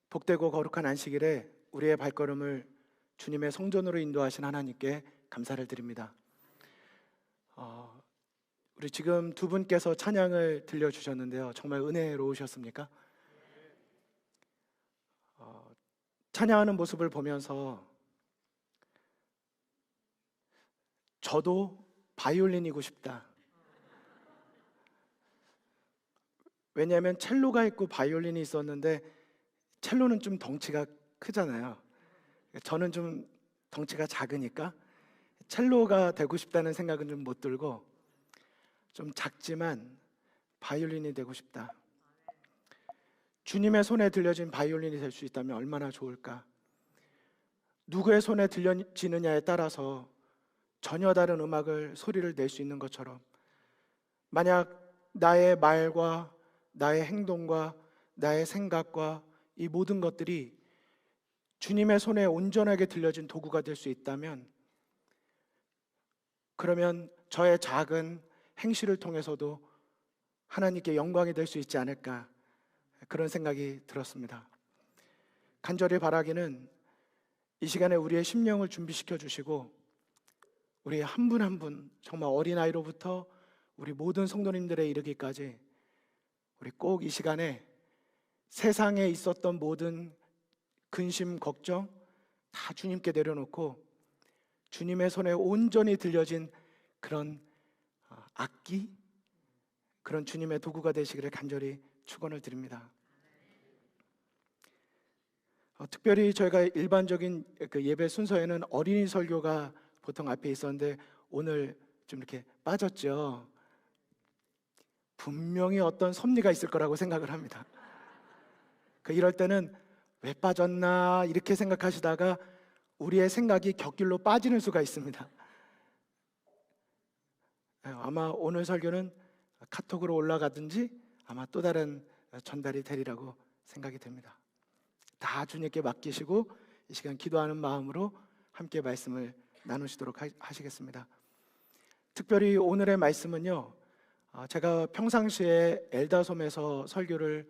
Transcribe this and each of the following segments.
복되고 거룩한 안식일에 우리의 발걸음을 주님의 성전으로 인도하신 하나님께 감사를 드립니다. 우리 지금 두 분께서 찬양을 들려주셨는데요, 정말 은혜로우셨습니까? 찬양하는 모습을 보면서 저도 바이올린이고 싶다. 왜냐하면 첼로가 있고 바이올린이 있었는데 첼로는 좀 덩치가 크잖아요. 저는 좀 덩치가 작으니까 첼로가 되고 싶다는 생각은 좀 못 들고, 좀 작지만 바이올린이 되고 싶다. 주님의 손에 들려진 바이올린이 될 수 있다면 얼마나 좋을까. 누구의 손에 들려지느냐에 따라서 전혀 다른 음악을, 소리를 낼 수 있는 것처럼, 만약 나의 말과 나의 행동과 나의 생각과 이 모든 것들이 주님의 손에 온전하게 들려진 도구가 될 수 있다면, 그러면 저의 작은 행실을 통해서도 하나님께 영광이 될 수 있지 않을까, 그런 생각이 들었습니다. 간절히 바라기는 이 시간에 우리의 심령을 준비시켜 주시고, 우리 한 분 한 분, 정말 어린아이로부터 우리 모든 성도님들에 이르기까지 우리 꼭 이 시간에 세상에 있었던 모든 근심, 걱정 다 주님께 내려놓고 주님의 손에 온전히 들려진 그런 악기, 그런 주님의 도구가 되시기를 간절히 축원을 드립니다. 특별히 저희가 일반적인 그 예배 순서에는 어린이 설교가 보통 앞에 있었는데 오늘 좀 이렇게 빠졌죠. 분명히 어떤 섭리가 있을 거라고 생각을 합니다. 이럴 때는 왜 빠졌나 이렇게 생각하시다가 우리의 생각이 곁길로 빠지는 수가 있습니다. 아마 오늘 설교는 카톡으로 올라가든지 아마 또 다른 전달이 되리라고 생각이 됩니다. 다 주님께 맡기시고 이 시간 기도하는 마음으로 함께 말씀을 나누시도록 하시겠습니다. 특별히 오늘의 말씀은요, 제가 평상시에 엘다솜에서 설교를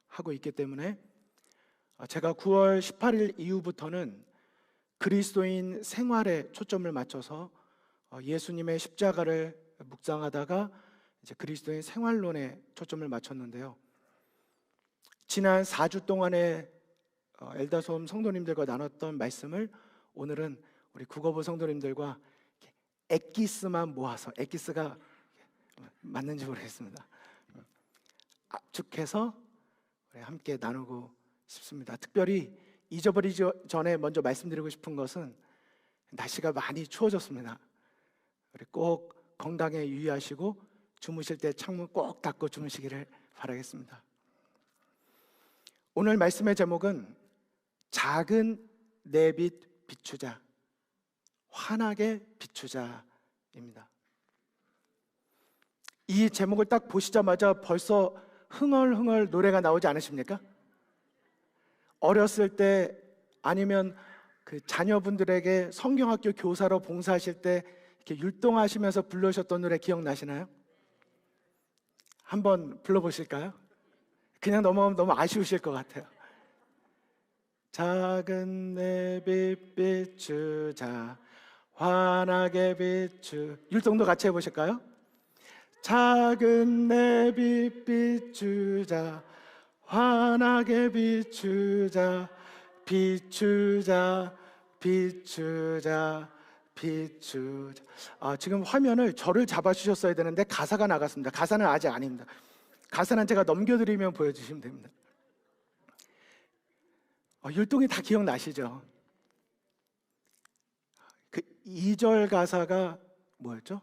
하고 있기 때문에 제가 9월 18일 이후부터는 그리스도인 생활에 초점을 맞춰서 예수님의 십자가를 묵상하다가 이제 그리스도인 생활론에 초점을 맞췄는데요, 지난 4주 동안에 엘다솜 성도님들과 나눴던 말씀을 오늘은 우리 국어부 성도님들과 엑기스만 모아서, 엑기스가 맞는지 모르겠습니다, 압축해서 함께 나누고 싶습니다. 특별히 잊어버리기 전에 먼저 말씀드리고 싶은 것은 날씨가 많이 추워졌습니다. 우리 꼭 건강에 유의하시고 주무실 때 창문 꼭 닫고 주무시기를 바라겠습니다. 오늘 말씀의 제목은 작은 내빛 비추자, 환하게 비추자입니다. 이 제목을 딱 보시자마자 벌써 흥얼흥얼 노래가 나오지 않으십니까? 어렸을 때 아니면 그 자녀분들에게 성경학교 교사로 봉사하실 때 이렇게 율동하시면서 부르셨던 노래 기억나시나요? 한번 불러보실까요? 그냥 너무 아쉬우실 것 같아요. 작은 내빛 비추자, 환하게 비추. 율동도 같이 해보실까요? 작은 내빛 비추자, 환하게 비추자, 비추자, 비추자, 비추자. 지금 화면을 저를 잡아주셨어야 되는데 가사가 나갔습니다. 가사는 아직 아닙니다. 가사는 제가 넘겨드리면 보여주시면 됩니다. 율동이 다 기억나시죠? 그 2절 가사가 뭐였죠?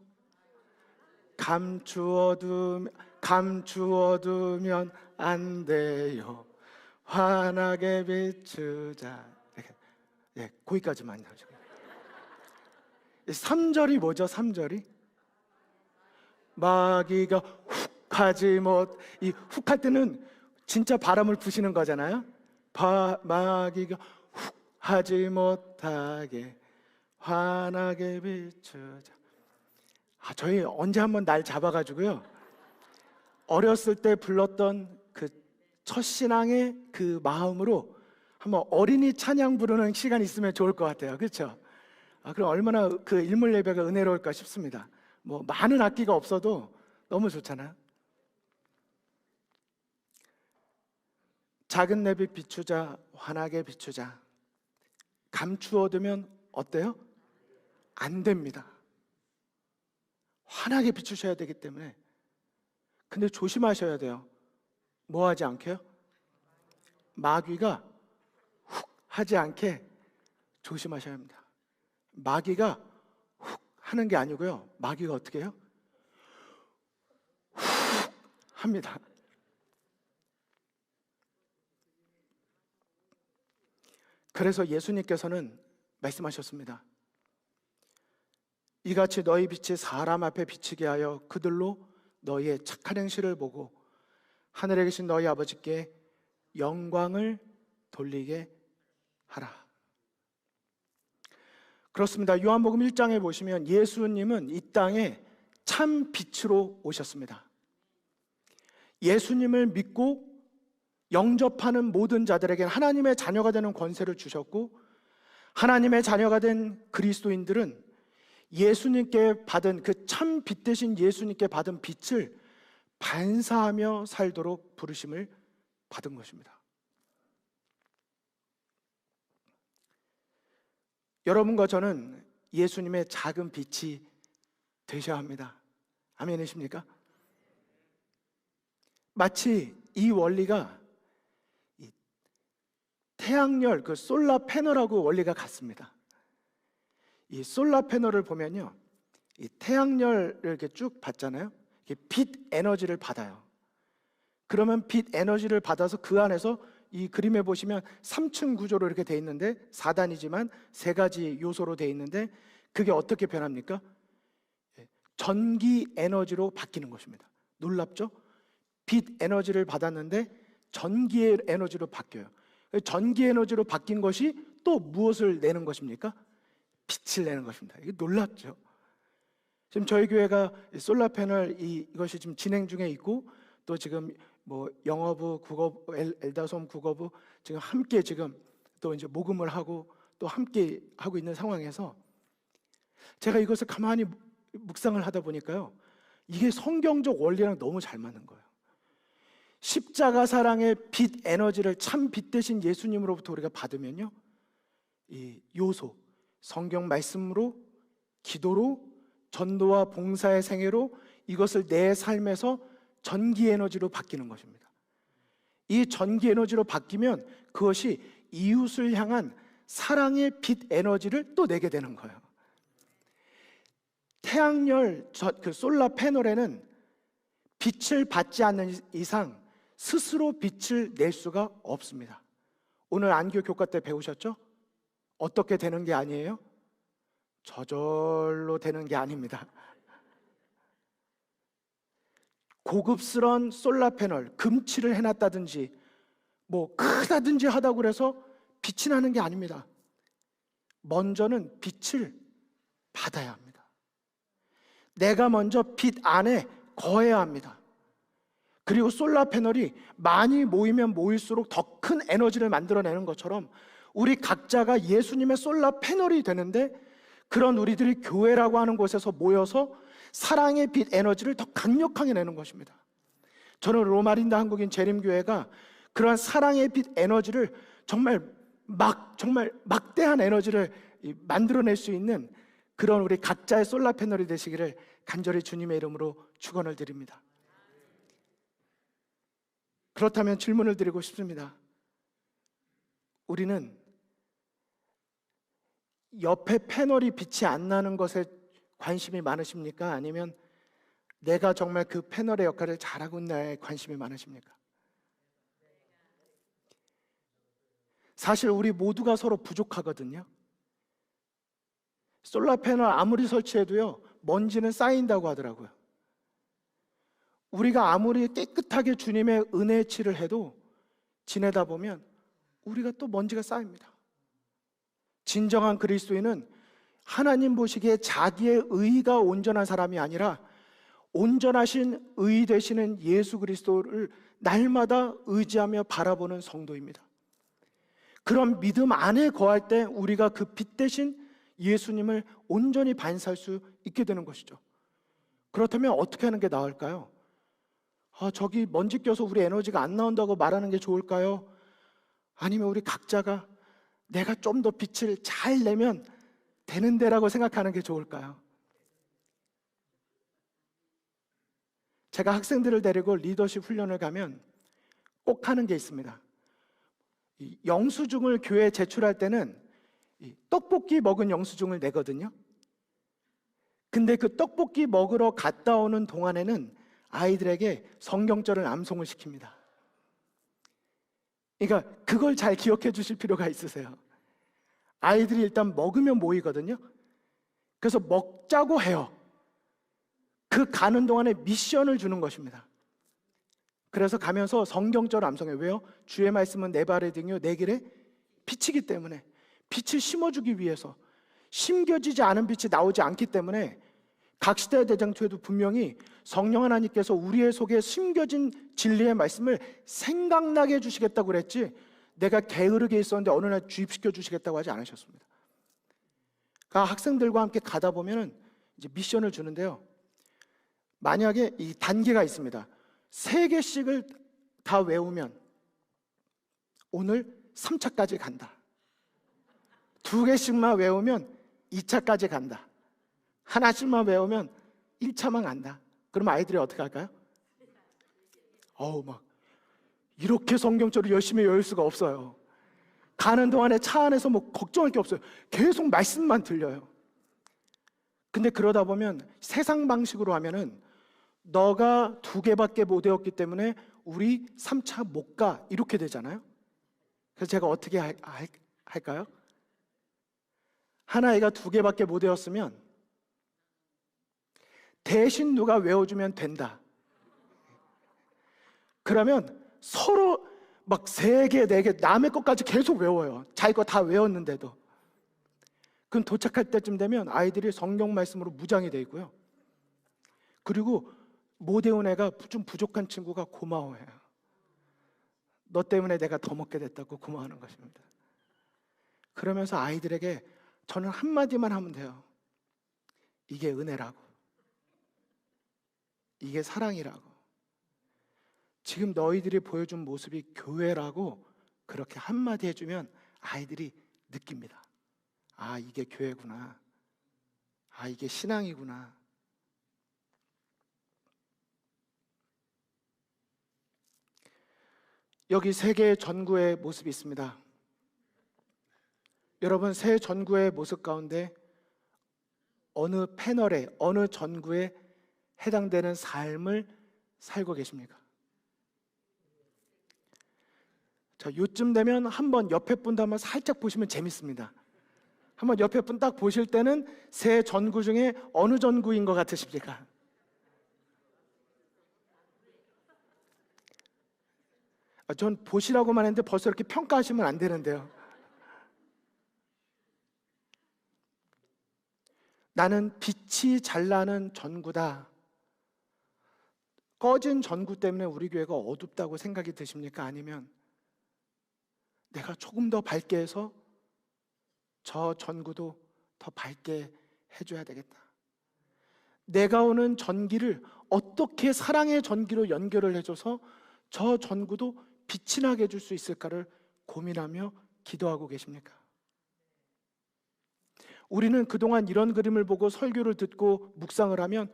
감추어두면 안 돼요, 환하게 비추자. 예, 거기까지만 하죠. 3절이 뭐죠? 3절이 마귀가 훅 하지 못, 이 훅 할 때는 진짜 바람을 부시는 거잖아요. 마귀가 훅 하지 못하게 환하게 비추자. 저희 언제 한번 날 잡아가지고요, 어렸을 때 불렀던 그 첫신앙의 그 마음으로 한번 어린이 찬양 부르는 시간 있으면 좋을 것 같아요. 그렇죠? 그럼 얼마나 그 일몰 예배가 은혜로울까 싶습니다. 뭐 많은 악기가 없어도 너무 좋잖아요. 작은 내빛 비추자, 환하게 비추자. 감추어두면 어때요? 안 됩니다. 환하게 비추셔야 되기 때문에. 근데 조심하셔야 돼요. 뭐 하지 않게요? 마귀가 훅 하지 않게 조심하셔야 합니다. 마귀가 훅 하는 게 아니고요. 마귀가 어떻게 해요? 훅 합니다. 그래서 예수님께서는 말씀하셨습니다. 이같이 너희 빛이 사람 앞에 비치게 하여 그들로 너희의 착한 행실을 보고 하늘에 계신 너희 아버지께 영광을 돌리게 하라. 그렇습니다. 요한복음 1장에 보시면 예수님은 이 땅에 참 빛으로 오셨습니다. 예수님을 믿고 영접하는 모든 자들에게 하나님의 자녀가 되는 권세를 주셨고, 하나님의 자녀가 된 그리스도인들은 예수님께 받은 그 참 빛 대신 예수님께 받은 빛을 반사하며 살도록 부르심을 받은 것입니다. 여러분과 저는 예수님의 작은 빛이 되셔야 합니다. 아멘이십니까? 마치 이 원리가 태양열, 그 솔라 패널하고 원리가 같습니다. 이 솔라 패널을 보면요, 이 태양열을 이렇게 쭉 받잖아요. 빛 에너지를 받아요. 그러면 빛 에너지를 받아서 그 안에서 이 그림에 보시면 3층 구조로 이렇게 돼 있는데 4단이지만 3가지 요소로 돼 있는데 그게 어떻게 변합니까? 전기 에너지로 바뀌는 것입니다. 놀랍죠? 빛 에너지를 받았는데 전기 에너지로 바뀌어요. 전기 에너지로 바뀐 것이 또 무엇을 내는 것입니까? 빛을 내는 것입니다. 이게 놀랍죠? 지금 저희 교회가 솔라 패널 이것이 지금 진행 중에 있고, 또 지금 뭐 영어부, 국어부, 엘다솜 국어부 지금 함께 지금 또 이제 모금을 하고 또 함께 하고 있는 상황에서 제가 이것을 가만히 묵상을 하다 보니까요, 이게 성경적 원리랑 너무 잘 맞는 거예요. 십자가 사랑의 빛 에너지를 참 빛 대신 예수님으로부터 우리가 받으면요, 이 요소, 성경 말씀으로, 기도로, 전도와 봉사의 생애로 이것을 내 삶에서 전기 에너지로 바뀌는 것입니다. 이 전기 에너지로 바뀌면 그것이 이웃을 향한 사랑의 빛 에너지를 또 내게 되는 거예요. 태양열, 그 솔라 패널에는 빛을 받지 않는 이상 스스로 빛을 낼 수가 없습니다. 오늘 안교 교과 때 배우셨죠? 어떻게 되는 게 아니에요? 저절로 되는 게 아닙니다. 고급스러운 솔라 패널, 금칠을 해놨다든지 뭐 크다든지 하다고 그래서 빛이 나는 게 아닙니다. 먼저는 빛을 받아야 합니다. 내가 먼저 빛 안에 거해야 합니다. 그리고 솔라 패널이 많이 모이면 모일수록 더 큰 에너지를 만들어내는 것처럼 우리 각자가 예수님의 솔라 패널이 되는데, 그런 우리들이 교회라고 하는 곳에서 모여서 사랑의 빛 에너지를 더 강력하게 내는 것입니다. 저는 로마린다 한국인 재림교회가 그러한 사랑의 빛 에너지를 정말 막대한 에너지를 만들어낼 수 있는 그런 우리 각자의 솔라 패널이 되시기를 간절히 주님의 이름으로 축원을 드립니다. 그렇다면 질문을 드리고 싶습니다. 우리는 옆에 패널이 빛이 안 나는 것에 관심이 많으십니까? 아니면 내가 정말 그 패널의 역할을 잘하고 있나에 관심이 많으십니까? 사실 우리 모두가 서로 부족하거든요. 솔라 패널 아무리 설치해도요, 먼지는 쌓인다고 하더라고요. 우리가 아무리 깨끗하게 주님의 은혜의 칠을 해도 지내다 보면 우리가 또 먼지가 쌓입니다. 진정한 그리스도인은 하나님 보시기에 자기의 의가 온전한 사람이 아니라 온전하신 의 되시는 예수 그리스도를 날마다 의지하며 바라보는 성도입니다. 그런 믿음 안에 거할 때 우리가 그 빛 대신 예수님을 온전히 반사할 수 있게 되는 것이죠. 그렇다면 어떻게 하는 게 나을까요? 저기 먼지 껴서 우리 에너지가 안 나온다고 말하는 게 좋을까요? 아니면 우리 각자가 내가 좀 더 빛을 잘 내면 되는 데라고 생각하는 게 좋을까요? 제가 학생들을 데리고 리더십 훈련을 가면 꼭 하는 게 있습니다. 이 영수증을 교회에 제출할 때는 이 떡볶이 먹은 영수증을 내거든요. 근데 그 떡볶이 먹으러 갔다 오는 동안에는 아이들에게 성경절을 암송을 시킵니다. 그러니까 그걸 잘 기억해 주실 필요가 있으세요. 아이들이 일단 먹으면 모이거든요. 그래서 먹자고 해요. 그 가는 동안에 미션을 주는 것입니다. 그래서 가면서 성경절 암송해요. 왜요? 주의 말씀은 내 발의 등이요 내 길에 빛이기 때문에, 빛을 심어주기 위해서, 심겨지지 않은 빛이 나오지 않기 때문에 각 시대 대장초에도 분명히 성령 하나님께서 우리의 속에 심겨진 진리의 말씀을 생각나게 해주시겠다고 그랬지, 내가 게으르게 있었는데 어느 날 주입시켜 주시겠다고 하지 않으셨습니다. 그러니까 학생들과 함께 가다 보면은 이제 미션을 주는데요. 만약에 이 단계가 있습니다. 3개씩을 다 외우면 오늘 3차까지 간다. 2개씩만 외우면 2차까지 간다. 하나씩만 외우면 1차만 간다. 그러면 아이들이 어떻게 할까요? 막 이렇게 성경절을 열심히 외울 수가 없어요. 가는 동안에 차 안에서 뭐 걱정할 게 없어요. 계속 말씀만 들려요. 근데 그러다 보면 세상 방식으로 하면은 너가 2개밖에 못 외웠기 때문에 우리 3차 못 가, 이렇게 되잖아요. 그래서 제가 어떻게 할까요? 하나이가 2개밖에 못 외웠으면 대신 누가 외워주면 된다. 그러면 서로 막 3개, 4개 남의 것까지 계속 외워요. 자기 거 다 외웠는데도. 그럼 도착할 때쯤 되면 아이들이 성경 말씀으로 무장이 돼 있고요. 그리고 못 외운 애가 좀 부족한 친구가 고마워해요. 너 때문에 내가 더 먹게 됐다고 고마워하는 것입니다. 그러면서 아이들에게 저는 한마디만 하면 돼요. 이게 은혜라고. 이게 사랑이라고. 지금 너희들이 보여준 모습이 교회라고 그렇게 한마디 해주면 아이들이 느낍니다. 이게 교회구나. 이게 신앙이구나. 여기 세계 전구의 모습이 있습니다. 여러분, 새 전구의 모습 가운데 어느 패널에, 어느 전구에 해당되는 삶을 살고 계십니까? 자, 요쯤 되면 한번 옆에 분도 한번 살짝 보시면 재밌습니다. 한번 옆에 분 딱 보실 때는 새 전구 중에 어느 전구인 것 같으십니까? 전 보시라고만 했는데 벌써 이렇게 평가하시면 안 되는데요. 나는 빛이 잘 나는 전구다. 꺼진 전구 때문에 우리 교회가 어둡다고 생각이 드십니까? 아니면 내가 조금 더 밝게 해서 저 전구도 더 밝게 해줘야 되겠다. 내가 오는 전기를 어떻게 사랑의 전기로 연결을 해줘서 저 전구도 빛이 나게 해줄 수 있을까를 고민하며 기도하고 계십니까? 우리는 그동안 이런 그림을 보고 설교를 듣고 묵상을 하면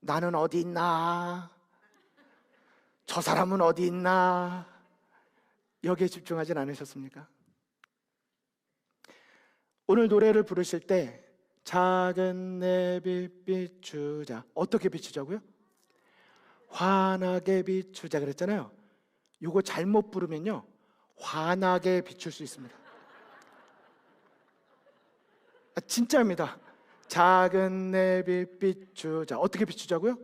나는 어디 있나? 저 사람은 어디 있나? 여기에 집중하진 않으셨습니까? 오늘 노래를 부르실 때 작은 내 빛 비추자, 어떻게 비추자고요? 환하게 비추자 그랬잖아요. 이거 잘못 부르면요 환하게 비출 수 있습니다. 진짜입니다. 작은 내 빛 비추자, 어떻게 비추자고요?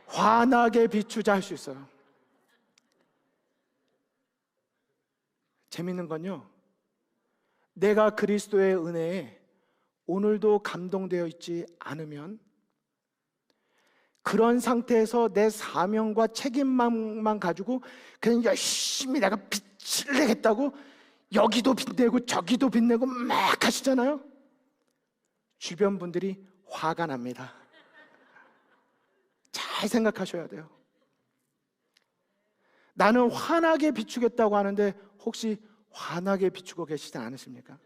환하게 비추자 할 수 있어요. 재밌는 건요, 내가 그리스도의 은혜에 오늘도 감동되어 있지 않으면 그런 상태에서 내 사명과 책임만 가지고 그냥 열심히 내가 빛을 내겠다고 여기도 빛내고 저기도 빛내고 막 하시잖아요. 주변 분들이 화가 납니다. 잘 생각하셔야 돼요. 나는 환하게 비추겠다고 하는데 혹시 환하게 비추고 계시지 않으십니까?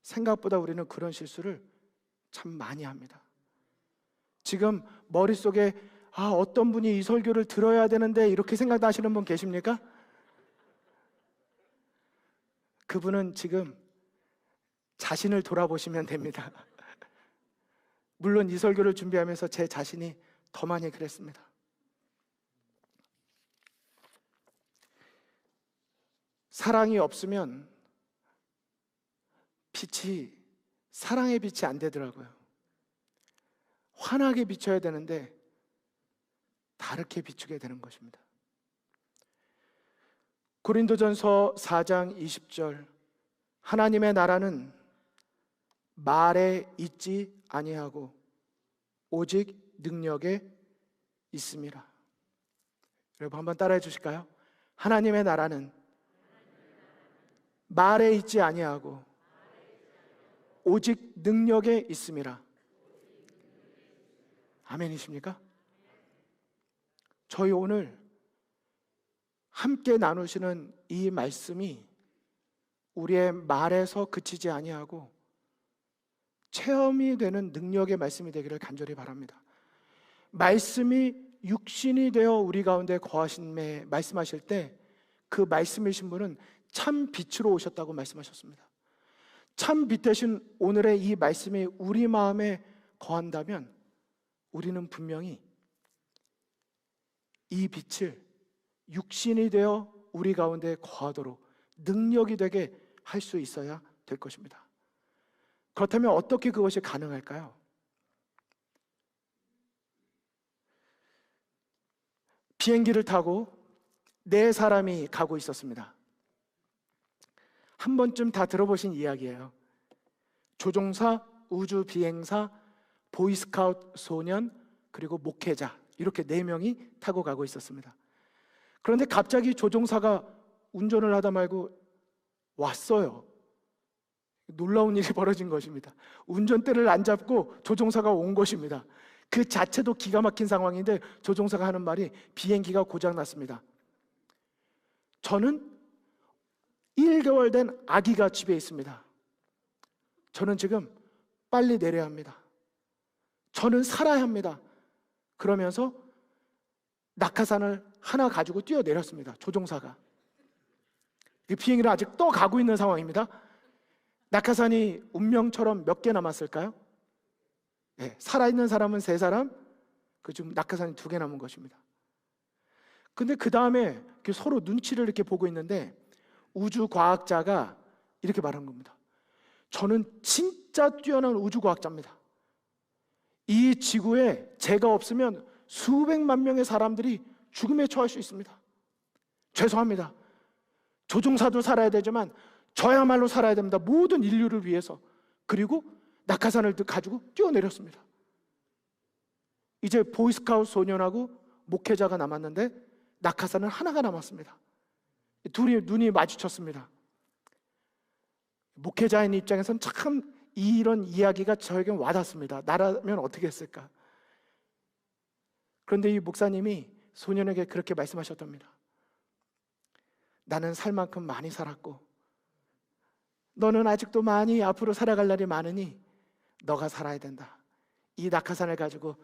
생각보다 우리는 그런 실수를 참 많이 합니다. 지금 머릿속에 어떤 분이 이 설교를 들어야 되는데 이렇게 생각하시는 분 계십니까? 그분은 지금 자신을 돌아보시면 됩니다. 물론 이 설교를 준비하면서 제 자신이 더 많이 그랬습니다. 사랑이 없으면 빛이, 사랑의 빛이 안 되더라고요. 환하게 비춰야 되는데 다르게 비추게 되는 것입니다. 고린도전서 4장 20절, 하나님의 나라는 말에 있지 아니하고 오직 능력에 있음이라. 여러분 한번 따라해 주실까요? 하나님의 나라는 말에 있지 아니하고 오직 능력에 있음이라. 아멘이십니까? 저희 오늘 함께 나누시는 이 말씀이 우리의 말에서 그치지 아니하고 체험이 되는 능력의 말씀이 되기를 간절히 바랍니다. 말씀이 육신이 되어 우리 가운데 거하심에 말씀하실 때 그 말씀이신 분은 참 빛으로 오셨다고 말씀하셨습니다. 참 빛 대신 오늘의 이 말씀이 우리 마음에 거한다면 우리는 분명히 이 빛을 육신이 되어 우리 가운데 거하도록 능력이 되게 할 수 있어야 될 것입니다. 그렇다면 어떻게 그것이 가능할까요? 비행기를 타고 네 사람이 가고 있었습니다. 한 번쯤 다 들어보신 이야기예요. 조종사, 우주 비행사, 보이스카우트 소년, 그리고 목회자, 이렇게 네 명이 타고 가고 있었습니다. 그런데 갑자기 조종사가 운전을 하다 말고 왔어요. 놀라운 일이 벌어진 것입니다. 운전대를 안 잡고 조종사가 온 것입니다. 그 자체도 기가 막힌 상황인데 조종사가 하는 말이 비행기가 고장났습니다. 저는 1개월 된 아기가 집에 있습니다. 저는 지금 빨리 내려야 합니다. 저는 살아야 합니다. 그러면서 낙하산을 하나 가지고 뛰어내렸습니다. 조종사가. 이 비행기를 아직 또 가고 있는 상황입니다. 낙하산이 운명처럼 몇 개 남았을까요? 네, 살아있는 사람은 3사람, 그중 낙하산이 2개 남은 것입니다. 근데 그 다음에 서로 눈치를 이렇게 보고 있는데 우주과학자가 이렇게 말한 겁니다. 저는 진짜 뛰어난 우주과학자입니다. 이 지구에 제가 없으면 수백만 명의 사람들이 죽음에 처할 수 있습니다. 죄송합니다. 조종사도 살아야 되지만 저야말로 살아야 됩니다. 모든 인류를 위해서. 그리고 낙하산을 가지고 뛰어내렸습니다. 이제 보이스카우트 소년하고 목회자가 남았는데 낙하산은 하나가 남았습니다. 둘이 눈이 마주쳤습니다. 목회자인 입장에서는 참 이런 이야기가 저에겐 와닿습니다. 나라면 어떻게 했을까? 그런데 이 목사님이 소년에게 그렇게 말씀하셨답니다. 나는 살 만큼 많이 살았고 너는 아직도 많이 앞으로 살아갈 날이 많으니 너가 살아야 된다. 이 낙하산을 가지고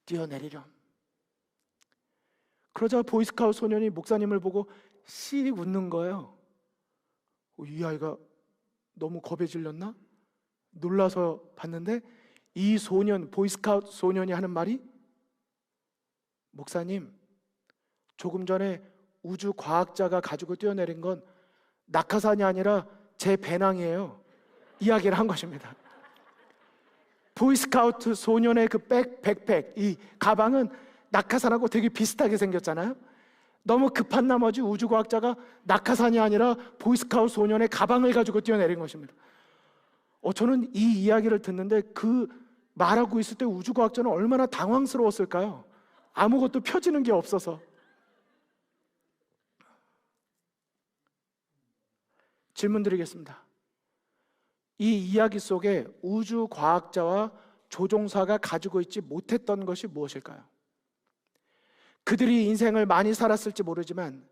뛰어내리렴. 그러자 보이스카우트 소년이 목사님을 보고 씩 웃는 거예요. 이 아이가 너무 겁에 질렸나? 놀라서 봤는데 이 소년, 보이스카우트 소년이 하는 말이 목사님, 조금 전에 우주과학자가 가지고 뛰어내린 건 낙하산이 아니라 제 배낭이에요. 이야기를 한 것입니다. 보이스카우트 소년의 그 백팩, 이 가방은 낙하산하고 되게 비슷하게 생겼잖아요. 너무 급한 나머지 우주과학자가 낙하산이 아니라 보이스카우트 소년의 가방을 가지고 뛰어내린 것입니다. 저는 이 이야기를 듣는데 그 말하고 있을 때 우주과학자는 얼마나 당황스러웠을까요? 아무것도 펴지는 게 없어서. 질문 드리겠습니다. 이 이야기 속에 우주과학자와 조종사가 가지고 있지 못했던 것이 무엇일까요? 그들이 인생을 많이 살았을지 모르지만,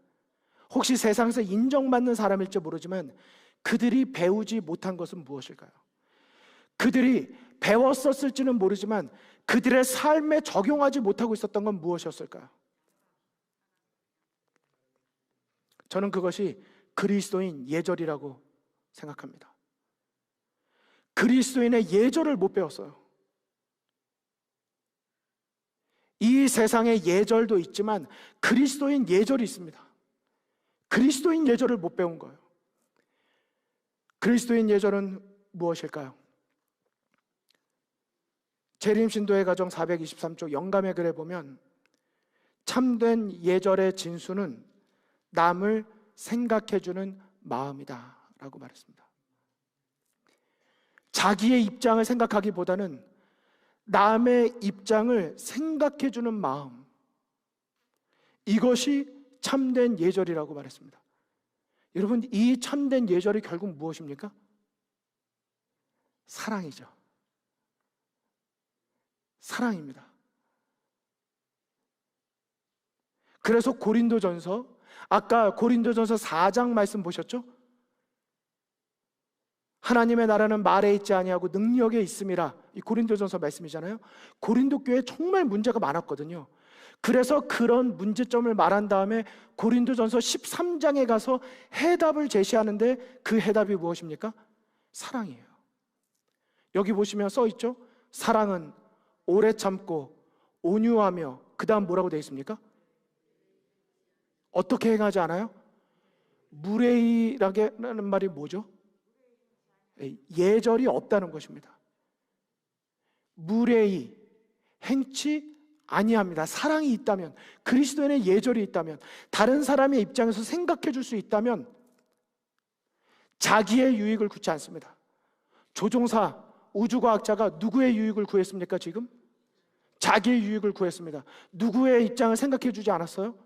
혹시 세상에서 인정받는 사람일지 모르지만, 그들이 배우지 못한 것은 무엇일까요? 그들이 배웠었을지는 모르지만 그들의 삶에 적용하지 못하고 있었던 건 무엇이었을까요? 저는 그것이 그리스도인 예절이라고 생각합니다. 그리스도인의 예절을 못 배웠어요. 이 세상에 예절도 있지만 그리스도인 예절이 있습니다. 그리스도인 예절을 못 배운 거예요. 그리스도인 예절은 무엇일까요? 재림신도의 가정 423쪽 영감의 글에 보면 참된 예절의 진수는 남을 생각해주는 마음이다 라고 말했습니다. 자기의 입장을 생각하기보다는 남의 입장을 생각해주는 마음, 이것이 참된 예절이라고 말했습니다. 여러분, 이 참된 예절이 결국 무엇입니까? 사랑이죠. 사랑입니다. 그래서 고린도전서, 아까 고린도전서 4장 말씀 보셨죠? 하나님의 나라는 말에 있지 아니하고 능력에 있음이라, 이 고린도전서 말씀이잖아요. 고린도 교회에 정말 문제가 많았거든요. 그래서 그런 문제점을 말한 다음에 고린도전서 13장에 가서 해답을 제시하는데, 그 해답이 무엇입니까? 사랑이에요. 여기 보시면 써 있죠? 사랑은 오래 참고 온유하며, 그 다음 뭐라고 되어 있습니까? 어떻게 행하지 않아요? 무례히라는 말이 뭐죠? 예절이 없다는 것입니다. 무례히 행치 아니합니다. 사랑이 있다면, 그리스도인의 예절이 있다면, 다른 사람의 입장에서 생각해 줄 수 있다면 자기의 유익을 구치 않습니다. 조종사, 우주과학자가 누구의 유익을 구했습니까? 지금? 자기의 유익을 구했습니다. 누구의 입장을 생각해 주지 않았어요?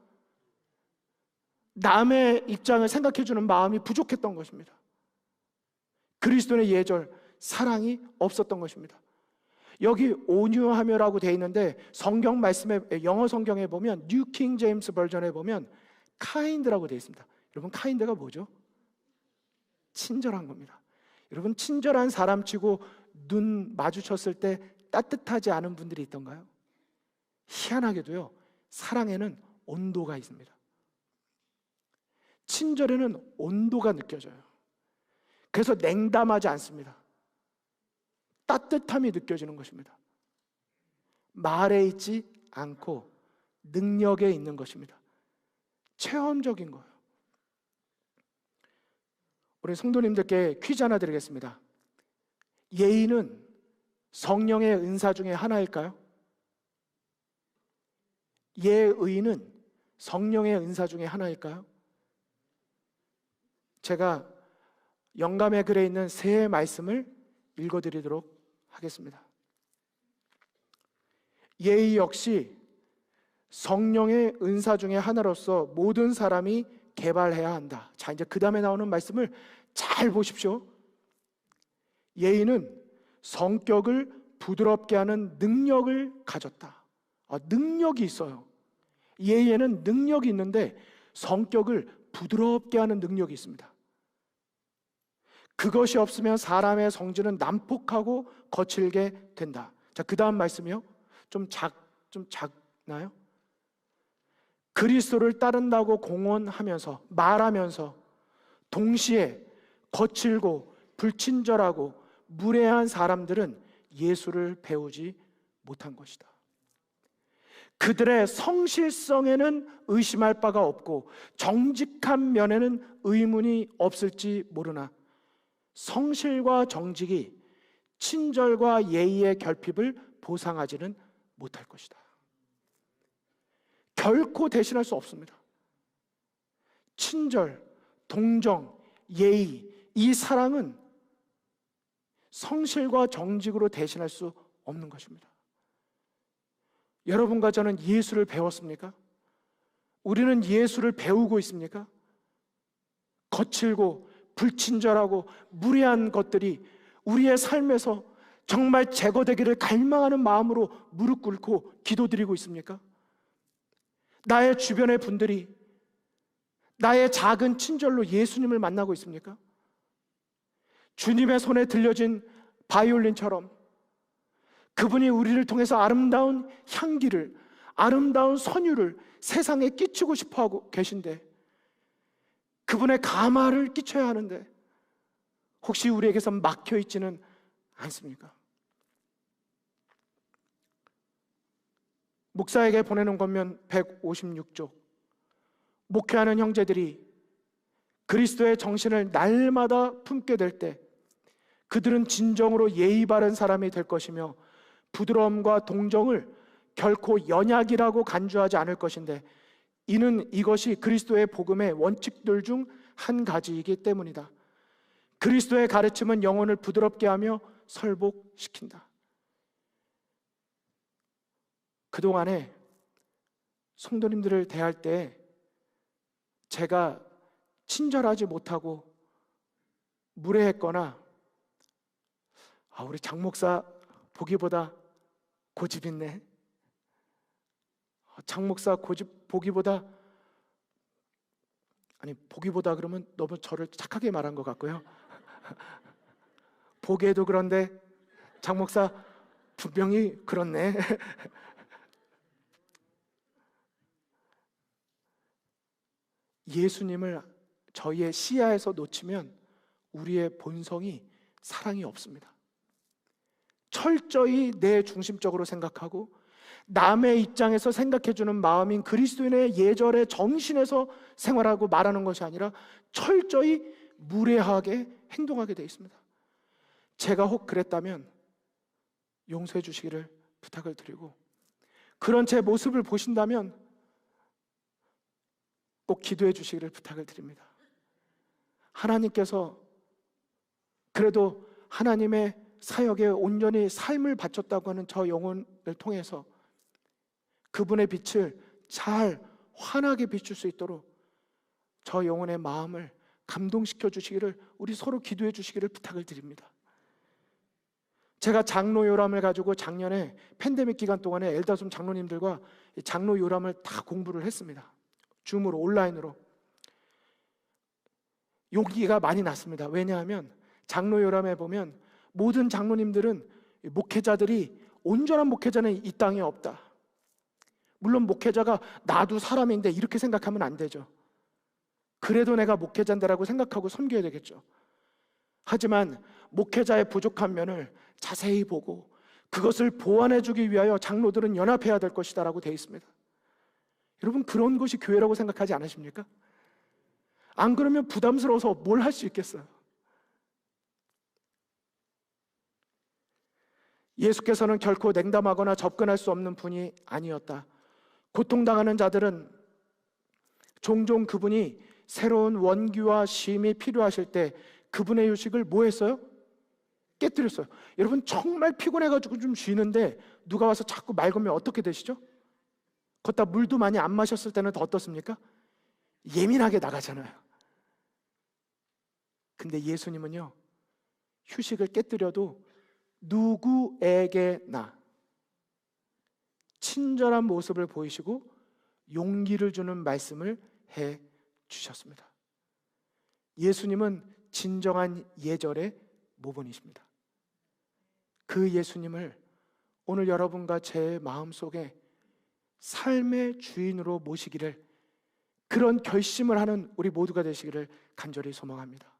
남의 입장을 생각해 주는 마음이 부족했던 것입니다. 그리스도의 예절, 사랑이 없었던 것입니다. 여기 온유하며라고 되어 있는데, 성경 말씀에, 영어 성경에 보면, 뉴 킹 제임스 버전에 보면 kind라고 되어 있습니다. 여러분, kind가 뭐죠? 친절한 겁니다. 여러분, 친절한 사람치고 눈 마주쳤을 때 따뜻하지 않은 분들이 있던가요? 희한하게도요, 사랑에는 온도가 있습니다. 친절에는 온도가 느껴져요. 그래서 냉담하지 않습니다. 따뜻함이 느껴지는 것입니다. 말에 있지 않고 능력에 있는 것입니다. 체험적인 거예요. 우리 성도님들께 퀴즈 하나 드리겠습니다. 예의는 성령의 은사 중에 하나일까요? 예의는 성령의 은사 중에 하나일까요? 제가 영감의 글에 있는 세 말씀을 읽어드리도록 하겠습니다. 예의 역시 성령의 은사 중에 하나로서 모든 사람이 개발해야 한다. 자, 이제 그 다음에 나오는 말씀을 잘 보십시오. 예의는 성격을 부드럽게 하는 능력을 가졌다. 능력이 있어요. 예의에는 능력이 있는데 성격을 부드럽게 하는 능력이 있습니다. 그것이 없으면 사람의 성질은 난폭하고 거칠게 된다. 자, 그 다음 말씀이요. 좀 작나요? 그리스도를 따른다고 공언하면서, 말하면서 동시에 거칠고 불친절하고 무례한 사람들은 예수를 배우지 못한 것이다. 그들의 성실성에는 의심할 바가 없고 정직한 면에는 의문이 없을지 모르나 성실과 정직이 친절과 예의의 결핍을 보상하지는 못할 것이다. 결코 대신할 수 없습니다. 친절, 동정, 예의, 이 사랑은 성실과 정직으로 대신할 수 없는 것입니다. 여러분과 저는 예수를 배웠습니까? 우리는 예수를 배우고 있습니까? 거칠고 불친절하고 무례한 것들이 우리의 삶에서 정말 제거되기를 갈망하는 마음으로 무릎 꿇고 기도드리고 있습니까? 나의 주변의 분들이 나의 작은 친절로 예수님을 만나고 있습니까? 주님의 손에 들려진 바이올린처럼 그분이 우리를 통해서 아름다운 향기를, 아름다운 선율을 세상에 끼치고 싶어 하고 계신데, 그분의 감화를 끼쳐야 하는데 혹시 우리에게서 막혀 있지는 않습니까? 목사에게 보내는 권면 156쪽. 목회하는 형제들이 그리스도의 정신을 날마다 품게 될 때 그들은 진정으로 예의 바른 사람이 될 것이며 부드러움과 동정을 결코 연약이라고 간주하지 않을 것인데, 이는 이것이 그리스도의 복음의 원칙들 중 한 가지이기 때문이다. 그리스도의 가르침은 영혼을 부드럽게 하며 설복시킨다. 그동안에 성도님들을 대할 때 제가 친절하지 못하고 무례했거나, 우리 장 목사 보기보다 고집 있네, 장 목사 고집 보기보다, 아니 보기보다 그러면 너무 저를 착하게 말한 것 같고요. 보기에도 그런데 장 목사 분명히 그렇네. 예수님을 저희의 시야에서 놓치면 우리의 본성이 사랑이 없습니다. 철저히 내 중심적으로 생각하고 남의 입장에서 생각해주는 마음인 그리스도인의 예절의 정신에서 생활하고 말하는 것이 아니라 철저히 무례하게 행동하게 되어 있습니다. 제가 혹 그랬다면 용서해 주시기를 부탁을 드리고, 그런 제 모습을 보신다면 꼭 기도해 주시기를 부탁을 드립니다. 하나님께서 그래도 하나님의 사역에 온전히 삶을 바쳤다고 하는 저 영혼을 통해서 그분의 빛을 잘 환하게 비출 수 있도록 저 영혼의 마음을 감동시켜 주시기를, 우리 서로 기도해 주시기를 부탁을 드립니다. 제가 장로 요람을 가지고 작년에 팬데믹 기간 동안에 엘다솜 장로님들과 장로 요람을 다 공부를 했습니다. 줌으로, 온라인으로. 용기가 많이 났습니다. 왜냐하면 장로 요람에 보면 모든 장로님들은, 목회자들이, 온전한 목회자는 이 땅에 없다. 물론 목회자가 나도 사람인데 이렇게 생각하면 안 되죠. 그래도 내가 목회자인데라고 생각하고 섬겨야 되겠죠. 하지만 목회자의 부족한 면을 자세히 보고 그것을 보완해 주기 위하여 장로들은 연합해야 될 것이다 라고 되어 있습니다. 여러분, 그런 것이 교회라고 생각하지 않으십니까? 안 그러면 부담스러워서 뭘 할 수 있겠어요? 예수께서는 결코 냉담하거나 접근할 수 없는 분이 아니었다. 고통당하는 자들은 종종 그분이 새로운 원기와 쉼이 필요하실 때 그분의 휴식을 뭐 했어요? 깨뜨렸어요. 여러분, 정말 피곤해가지고 좀 쉬는데 누가 와서 자꾸 말 걸면 어떻게 되시죠? 걷다 물도 많이 안 마셨을 때는 더 어떻습니까? 예민하게 나가잖아요. 근데 예수님은요, 휴식을 깨뜨려도 누구에게나 친절한 모습을 보이시고 용기를 주는 말씀을 해 주셨습니다. 예수님은 진정한 예절의 모본이십니다. 그 예수님을 오늘 여러분과 제 마음속에 삶의 주인으로 모시기를, 그런 결심을 하는 우리 모두가 되시기를 간절히 소망합니다.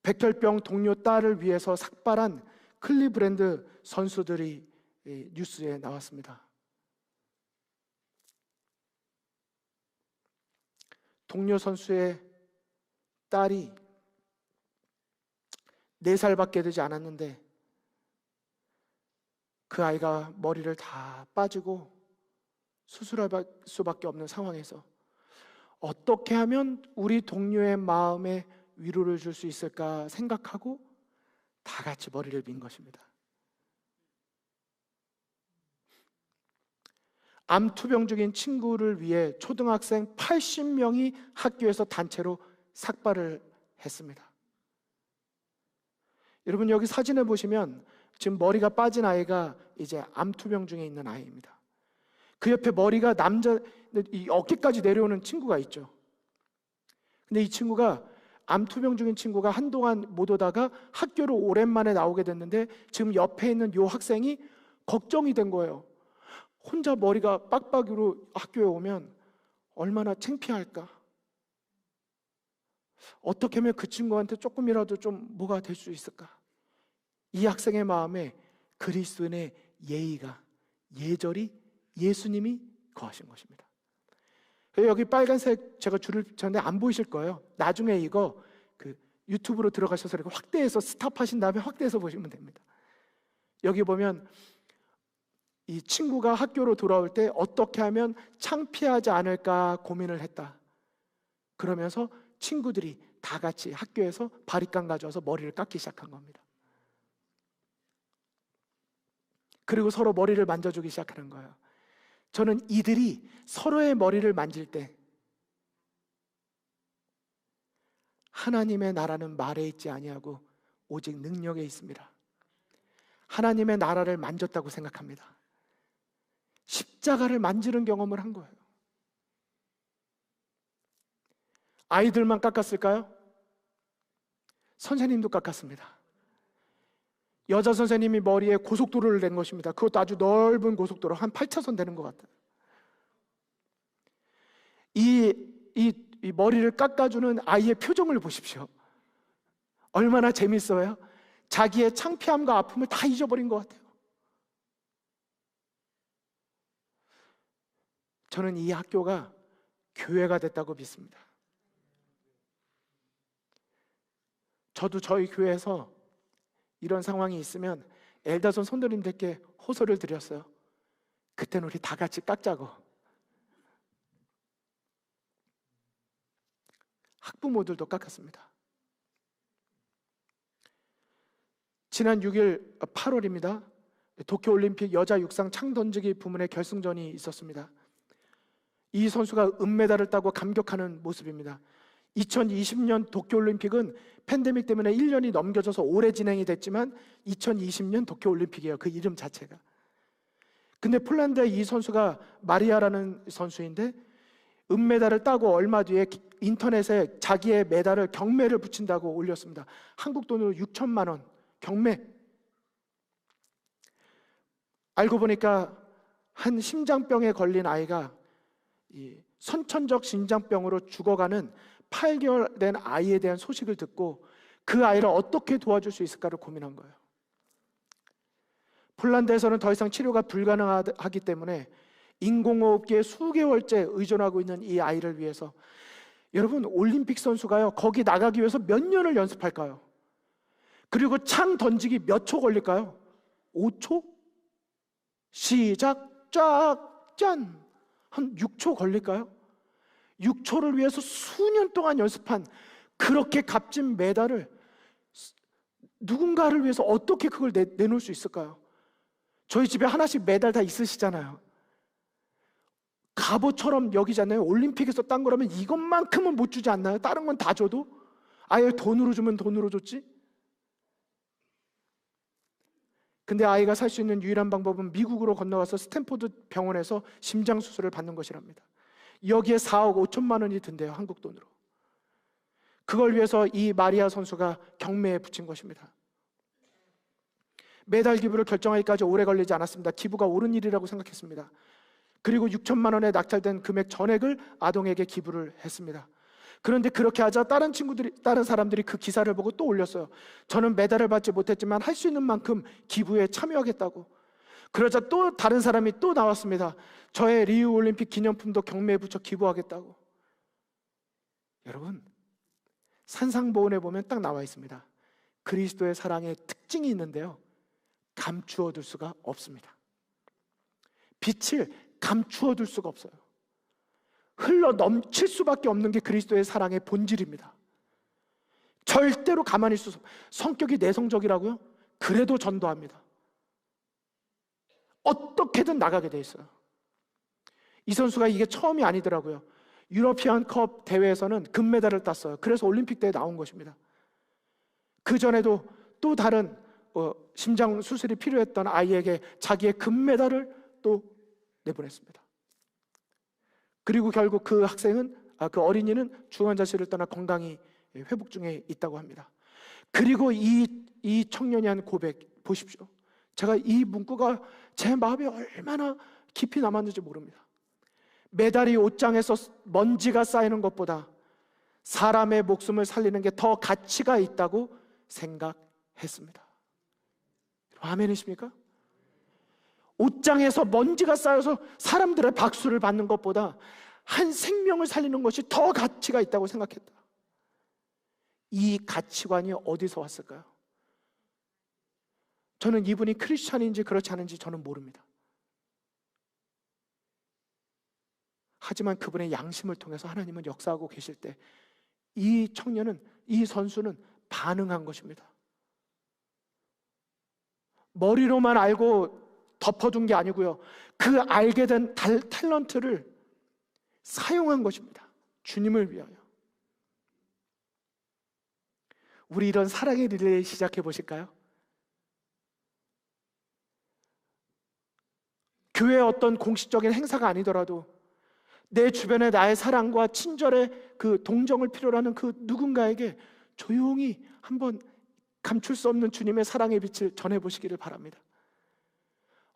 백혈병 동료 딸을 위해서 삭발한 클리브랜드 선수들이 뉴스에 나왔습니다. 동료 선수의 딸이 4살밖에 되지 않았는데 그 아이가 머리를 다 빠지고 수술할 수밖에 없는 상황에서 어떻게 하면 우리 동료의 마음에 위로를 줄 수 있을까 생각하고 다 같이 머리를 민 것입니다. 암투병 중인 친구를 위해 초등학생 80명이 학교에서 단체로 삭발을 했습니다. 여러분, 여기 사진을 보시면 지금 머리가 빠진 아이가 이제 암투병 중에 있는 아이입니다. 그 옆에 머리가 이 어깨까지 내려오는 친구가 있죠. 근데 이 친구가, 암투병 중인 친구가 한동안 못 오다가 학교로 오랜만에 나오게 됐는데 지금 옆에 있는 이 학생이 걱정이 된 거예요. 혼자 머리가 빡빡이로 학교에 오면 얼마나 창피할까? 어떻게 하면 그 친구한테 조금이라도 좀 뭐가 될 수 있을까? 이 학생의 마음에 그리스도인의 예의가, 예절이, 예수님이 거하신 것입니다. 여기 빨간색 제가 줄을 쳤는데 안 보이실 거예요. 나중에 이거 유튜브로 들어가셔서 이렇게 확대해서 스탑하신 다음에 확대해서 보시면 됩니다. 여기 보면 이 친구가 학교로 돌아올 때 어떻게 하면 창피하지 않을까 고민을 했다. 그러면서 친구들이 다 같이 학교에서 바리깡 가져와서 머리를 깎기 시작한 겁니다. 그리고 서로 머리를 만져주기 시작하는 거예요. 저는 이들이 서로의 머리를 만질 때 하나님의 나라는 말에 있지 아니하고 오직 능력에 있습니다. 하나님의 나라를 만졌다고 생각합니다. 십자가를 만지는 경험을 한 거예요. 아이들만 깎았을까요? 선생님도 깎았습니다. 여자 선생님이 머리에 고속도로를 낸 것입니다. 그것도 아주 넓은 고속도로, 한 8차선 되는 것 같아요. 이 머리를 깎아주는 아이의 표정을 보십시오. 얼마나 재밌어요? 자기의 창피함과 아픔을 다 잊어버린 것 같아요. 저는 이 학교가 교회가 됐다고 믿습니다. 저도 저희 교회에서 이런 상황이 있으면 엘다손 성도님들께 호소를 드렸어요. 그때는 우리 다 같이 깎자고. 학부모들도 깎았습니다. 지난 6일 8월입니다. 도쿄올림픽 여자 육상 창 던지기 부문의 결승전이 있었습니다. 이 선수가 은메달을 따고 감격하는 모습입니다. 2020년 도쿄올림픽은 팬데믹 때문에 1년이 넘겨져서 올해 진행이 됐지만 2020년 도쿄올림픽이에요. 그 이름 자체가. 근데 폴란드의 이 선수가 마리아라는 선수인데 은메달을 따고 얼마 뒤에 인터넷에 자기의 메달을 경매를 붙인다고 올렸습니다. 한국 돈으로 6천만 원 경매. 알고 보니까 한 심장병에 걸린 아이가 이 선천적 심장병으로 죽어가는 8개월 된 아이에 대한 소식을 듣고 그 아이를 어떻게 도와줄 수 있을까를 고민한 거예요. 폴란드에서는 더 이상 치료가 불가능하기 때문에 인공호흡기에 수개월째 의존하고 있는 이 아이를 위해서, 여러분, 올림픽 선수가요, 거기 나가기 위해서 몇 년을 연습할까요? 그리고 창 던지기 몇 초 걸릴까요? 5초? 시작, 쫙, 짠! 한 6초 걸릴까요? 6초를 위해서 수년 동안 연습한 그렇게 값진 메달을 누군가를 위해서 어떻게 그걸 내놓을 수 있을까요? 저희 집에 하나씩 메달 다 있으시잖아요. 갑오처럼 여기잖아요. 올림픽에서 딴 거라면 이것만큼은 못 주지 않나요? 다른 건 다 줘도? 아예 돈으로 주면 돈으로 줬지? 근데 아이가 살 수 있는 유일한 방법은 미국으로 건너가서 스탠포드 병원에서 심장 수술을 받는 것이랍니다. 여기에 4억 5천만 원이 든대요, 한국 돈으로. 그걸 위해서 이 마리아 선수가 경매에 붙인 것입니다. 메달 기부를 결정하기까지 오래 걸리지 않았습니다. 기부가 옳은 일이라고 생각했습니다. 그리고 6천만 원에 낙찰된 금액 전액을 아동에게 기부를 했습니다. 그런데 그렇게 하자 다른 사람들이 그 기사를 보고 또 올렸어요. 저는 메달을 받지 못했지만 할 수 있는 만큼 기부에 참여하겠다고. 그러자 또 다른 사람이 또 나왔습니다. 저의 리우 올림픽 기념품도 경매에 붙여 기부하겠다고. 여러분, 산상보훈에 보면 딱 나와 있습니다. 그리스도의 사랑의 특징이 있는데요, 감추어 둘 수가 없습니다. 빛을 감추어 둘 수가 없어요. 흘러 넘칠 수밖에 없는 게 그리스도의 사랑의 본질입니다. 절대로 가만히 있을 수 없어요. 성격이 내성적이라고요? 그래도 전도합니다. 어떻게든 나가게 돼 있어요. 이 선수가 이게 처음이 아니더라고요. 유러피안 컵 대회에서는 금메달을 땄어요. 그래서 올림픽 대회에 나온 것입니다. 그 전에도 또 다른 심장 수술이 필요했던 아이에게 자기의 금메달을 또 내보냈습니다. 그리고 결국 그 학생은, 그 어린이는 중환자실을 떠나 건강히 회복 중에 있다고 합니다. 그리고 이 청년이 한 고백 보십시오. 제가 이 문구가 제 마음에 얼마나 깊이 남았는지 모릅니다. 메달이 옷장에서 먼지가 쌓이는 것보다 사람의 목숨을 살리는 게 더 가치가 있다고 생각했습니다. 아멘이십니까? 옷장에서 먼지가 쌓여서 사람들의 박수를 받는 것보다 한 생명을 살리는 것이 더 가치가 있다고 생각했다. 이 가치관이 어디서 왔을까요? 저는 이분이 크리스찬인지 그렇지 않은지 저는 모릅니다. 하지만 그분의 양심을 통해서 하나님은 역사하고 계실 때 이 청년은, 이 선수는 반응한 것입니다. 머리로만 알고 덮어둔 게 아니고요, 그 알게 된 탤런트를 사용한 것입니다. 주님을 위하여. 우리 이런 사랑의 릴레이 시작해 보실까요? 교회의 어떤 공식적인 행사가 아니더라도 내 주변에 나의 사랑과 친절의 그 동정을 필요로 하는 그 누군가에게 조용히 한번 감출 수 없는 주님의 사랑의 빛을 전해보시기를 바랍니다.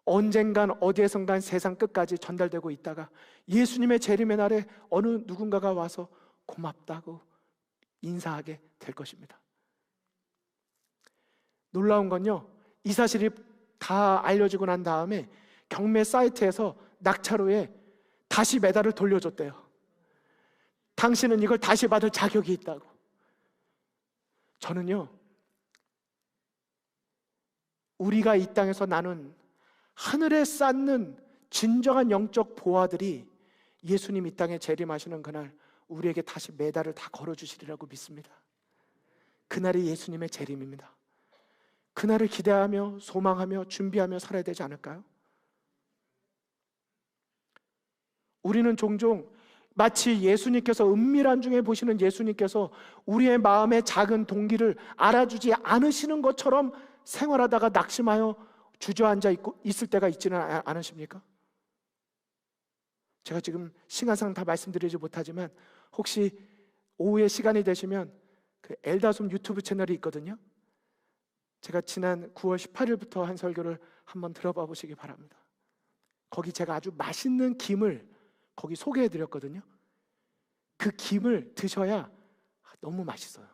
언젠간 어디에선간 세상 끝까지 전달되고 있다가 예수님의 재림의 날에 어느 누군가가 와서 고맙다고 인사하게 될 것입니다. 놀라운 건요, 이 사실이 다 알려지고 난 다음에 경매 사이트에서 낙찰후에 다시 메달을 돌려줬대요. 당신은 이걸 다시 받을 자격이 있다고. 저는요, 우리가 이 땅에서 나눈 하늘에 쌓는 진정한 영적 보화들이 예수님 이 땅에 재림하시는 그날 우리에게 다시 메달을 다 걸어주시리라고 믿습니다. 그날이 예수님의 재림입니다. 그날을 기대하며 소망하며 준비하며 살아야 되지 않을까요? 우리는 종종 마치 예수님께서, 은밀한 중에 보시는 예수님께서 우리의 마음의 작은 동기를 알아주지 않으시는 것처럼 생활하다가 낙심하여 주저앉아 있을 때가 있지는 않으십니까? 제가 지금 시간상 다 말씀드리지 못하지만 혹시 오후에 시간이 되시면 그 엘다솜 유튜브 채널이 있거든요. 제가 지난 9월 18일부터 한 설교를 한번 들어봐 보시기 바랍니다. 거기 제가 아주 맛있는 김을 거기 소개해 드렸거든요. 그 김을 드셔야 너무 맛있어요.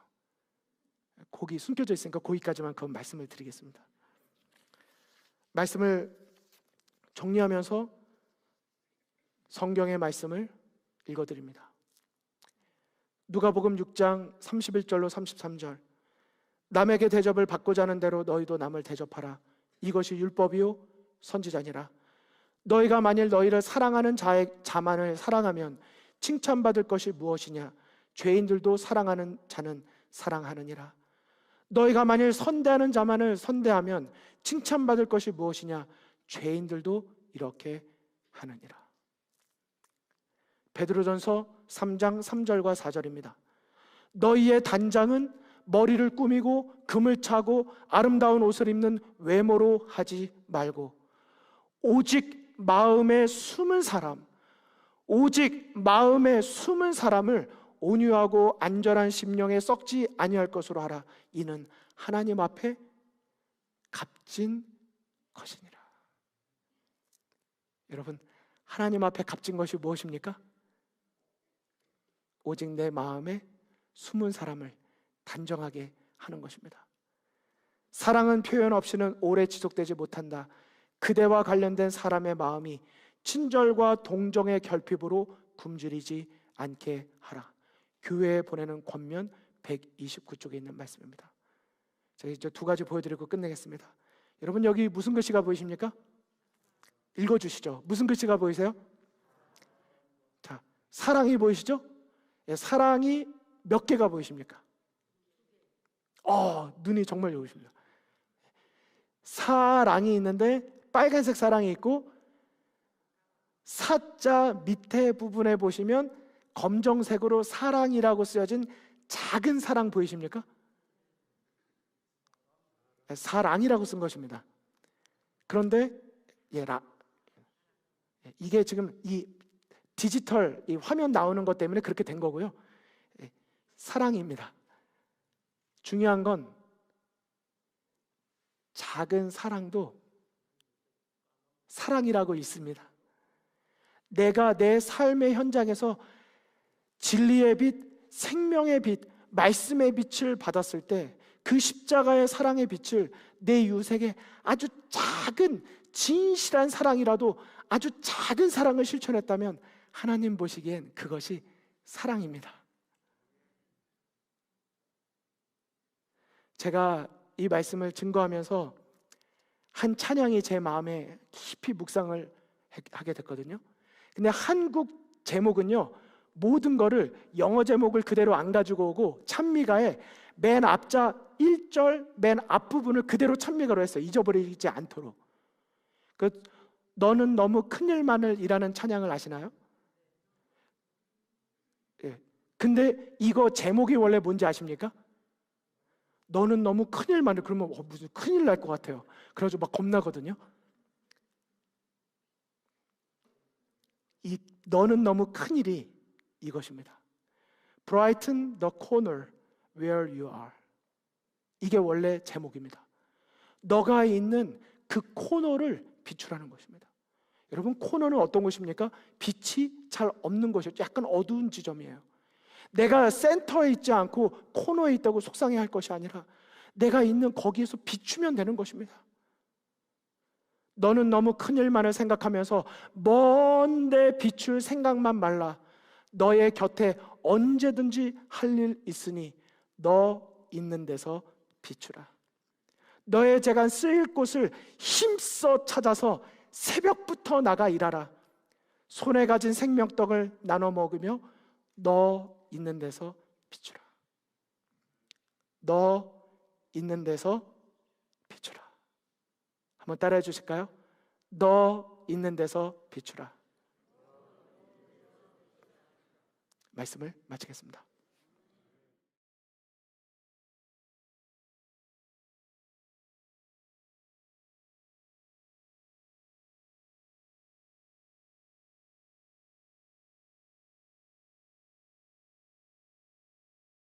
고기 숨겨져 있으니까 거기까지만 그 말씀을 드리겠습니다. 말씀을 정리하면서 성경의 말씀을 읽어드립니다. 누가복음 6장 31절로 33절. 남에게 대접을 받고자 하는 대로 너희도 남을 대접하라. 이것이 율법이요 선지자니라. 너희가 만일 너희를 사랑하는 자만을 사랑하면 칭찬받을 것이 무엇이냐? 죄인들도 사랑하는 자는 사랑하느니라. 너희가 만일 선대하는 자만을 선대하면 칭찬받을 것이 무엇이냐? 죄인들도 이렇게 하느니라. 베드로전서 3장 3절과 4절입니다. 너희의 단장은 머리를 꾸미고 금을 차고 아름다운 옷을 입는 외모로 하지 말고 오직 마음에 숨은 사람을 온유하고 안전한 심령에 썩지 아니할 것으로 하라. 이는 하나님 앞에 값진 것이니라. 여러분, 하나님 앞에 값진 것이 무엇입니까? 오직 내 마음에 숨은 사람을 단정하게 하는 것입니다. 사랑은 표현 없이는 오래 지속되지 못한다. 그대와 관련된 사람의 마음이 친절과 동정의 결핍으로 굶주리지 않게 하라. 교회에 보내는 권면 129쪽에 있는 말씀입니다. 제가 이제 두 가지 보여드리고 끝내겠습니다. 여러분, 여기 무슨 글씨가 보이십니까? 읽어주시죠. 무슨 글씨가 보이세요? 자, 사랑이 보이시죠? 예, 사랑이 몇 개가 보이십니까? 눈이 정말 좋으십니다. 사랑이 있는데 빨간색 사랑이 있고, 사자 밑에 부분에 보시면 검정색으로 사랑이라고 쓰여진 작은 사랑 보이십니까? 사랑이라고 쓴 것입니다. 그런데 이게 지금 이 디지털 이 화면 나오는 것 때문에 그렇게 된 거고요. 사랑입니다. 중요한 건 작은 사랑도 사랑이라고 있습니다. 내가 내 삶의 현장에서 진리의 빛, 생명의 빛, 말씀의 빛을 받았을 때 그 십자가의 사랑의 빛을 내 이웃에게 아주 작은 진실한 사랑이라도 아주 작은 사랑을 실천했다면 하나님 보시기엔 그것이 사랑입니다. 제가 이 말씀을 증거하면서 한 찬양이 제 마음에 깊이 묵상을 하게 됐거든요. 근데 한국 제목은요, 모든 거를 영어 제목을 그대로 안 가지고 오고 찬미가의 맨 앞자 1절 맨 앞부분을 그대로 찬미가로 했어요. 잊어버리지 않도록. 너는 너무 큰일만을 이라는 찬양을 아시나요? 예. 근데 이거 제목이 원래 뭔지 아십니까? 너는 너무 큰일만을. 그러면 무슨 큰일 날 것 같아요. 그래가지고 막 겁나거든요. 이 너는 너무 큰일이 이것입니다. Brighten the corner where you are. 이게 원래 제목입니다. 너가 있는 그 코너를 비추라는 것입니다. 여러분, 코너는 어떤 곳입니까? 빛이 잘 없는 곳이에요. 약간 어두운 지점이에요. 내가 센터에 있지 않고 코너에 있다고 속상해할 것이 아니라 내가 있는 거기에서 비추면 되는 것입니다. 너는 너무 큰일만을 생각하면서 먼데 비출 생각만 말라. 너의 곁에 언제든지 할 일 있으니 너 있는 데서 비추라. 너의 재간 쓰일 곳을 힘써 찾아서 새벽부터 나가 일하라. 손에 가진 생명떡을 나눠 먹으며 너 있는 데서 비추라. 너 있는 데서 비추라. 한번 따라해 주실까요? 너 있는 데서 비추라. 말씀을 마치겠습니다.